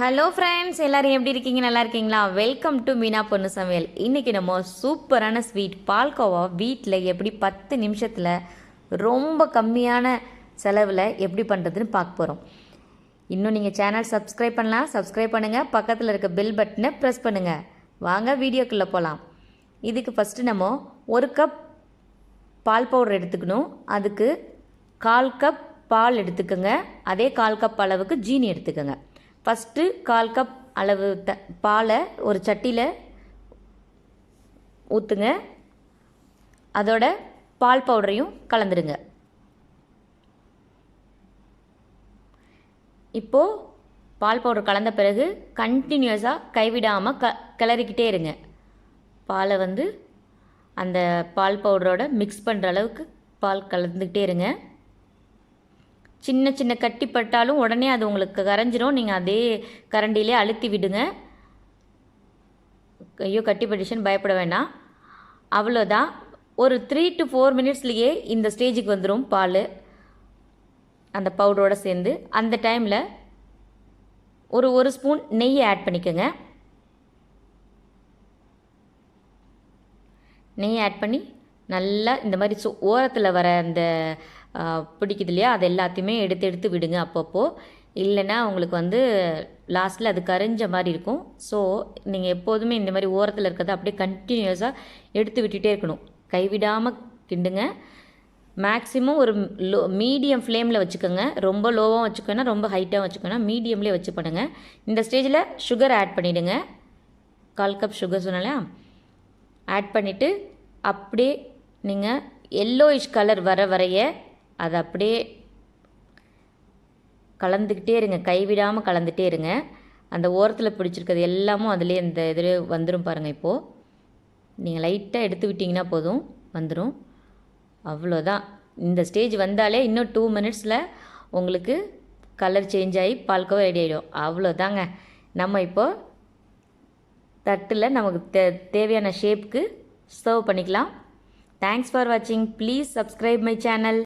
Hello friends, எல்லோரும் எப்படி இருக்கீங்க? நல்லா இருக்கீங்களா? வெல்கம் டு மீனா பொண்ணு சமையல். இன்றைக்கி நம்ம சூப்பரான ஸ்வீட் பால்கோவா வீட்டில் எப்படி 10 நிமிஷத்தில் ரொம்ப கம்மியான செலவில் எப்படி பண்ணுறதுன்னு பார்க்க போகிறோம். இன்னும் நீங்கள் சேனல் சப்ஸ்கிரைப் பண்ணலாம், சப்ஸ்கிரைப் பண்ணுங்கள். பக்கத்தில் இருக்க பெல் பட்டனை ப்ரெஸ் பண்ணுங்கள். வாங்க வீடியோக்குள்ளே போகலாம். இதுக்கு ஃபஸ்ட்டு நம்ம 1 கப் பால் பவுடர் எடுத்துக்கணும். அதுக்கு 1/4 கப் பால் எடுத்துக்கோங்க. அதே 1/4 கப் அளவுக்கு ஜீனி எடுத்துக்கோங்க. ஃபஸ்ட்டு 1/4 கப் அளவு பாலை ஒரு சட்டியில் ஊற்றுங்க. அதோட பால் பவுடரையும் கலந்துடுங்க. இப்போது பால் பவுடர் கலந்த பிறகு கண்டினியூஸாக கைவிடாமல் கிளறிக்கிட்டே இருங்க. பாலை அந்த பால் பவுடரோட மிக்ஸ் பண்ணுற அளவுக்கு பால் கலந்துக்கிட்டே இருங்க. சின்ன சின்ன கட்டி பட்டாலும் உடனே அது உங்களுக்கு கரைஞ்சிரும். நீங்கள் அதே கரண்டிலே அழுத்தி விடுங்க. ஐயோ கட்டி பட்டுச்சுன்னு பயப்பட வேண்டாம். அவ்வளோதான். ஒரு 3 to 4 மினிட்ஸ்லேயே இந்த ஸ்டேஜுக்கு வந்துடும் பால் அந்த பவுடரோடு சேர்ந்து. அந்த டைமில் ஒரு ஸ்பூன் நெய்யை ஆட் பண்ணிக்கோங்க. நெய்யை ஆட் பண்ணி நல்லா இந்த மாதிரி ஓரத்தில் வர அந்த பிடிக்குது இல்லையா, அது எல்லாத்தையுமே எடுத்து விடுங்க அப்பப்போ. இல்லைன்னா உங்களுக்கு லாஸ்ட்டில் அது கரைஞ்ச மாதிரி இருக்கும். ஸோ நீங்கள் எப்போதுமே இந்த மாதிரி ஓரத்தில் இருக்கிறத அப்படியே கண்டினியூஸாக எடுத்து விட்டுட்டே இருக்கணும். கைவிடாமல் கிண்டுங்க. மேக்ஸிமம் ஒரு மீடியம் ஃப்ளேமில் வச்சுக்கோங்க. ரொம்ப லோவாக வச்சுக்கோன்னா, ரொம்ப ஹைட்டாக வச்சுக்கோன்னா மீடியம்லேயே வச்சு பண்ணுங்கள். இந்த ஸ்டேஜில் சுகர் ஆட் பண்ணிவிடுங்க. 1/4 கப் சுகர் சொன்னாலே ஆட் பண்ணிவிட்டு அப்படியே நீங்கள் எல்லோயிஷ் கலர் வர வரைய அதை அப்படியே கலந்துக்கிட்டே இருங்க. கைவிடாமல் கலந்துகிட்டே இருங்க. அந்த ஓரத்தில் பிடிச்சிருக்கிறது எல்லாமும் அதிலே இந்த இதில் வந்துடும் பாருங்கள். இப்போது நீங்கள் லைட்டாக எடுத்து விட்டிங்கன்னா போதும், வந்துடும். அவ்வளோதான். இந்த ஸ்டேஜ் வந்தாலே இன்னும் 2 மினிட்ஸில் உங்களுக்கு கலர் சேஞ்ச் ஆகி பால்கோவா ரெடி ஆகிடும். அவ்வளோதாங்க. நம்ம இப்போது தட்டில் நமக்கு தேவையான ஷேப்புக்கு சர்வ் பண்ணிக்கலாம். தேங்க்ஸ் ஃபார் வாட்சிங். Please subscribe my channel.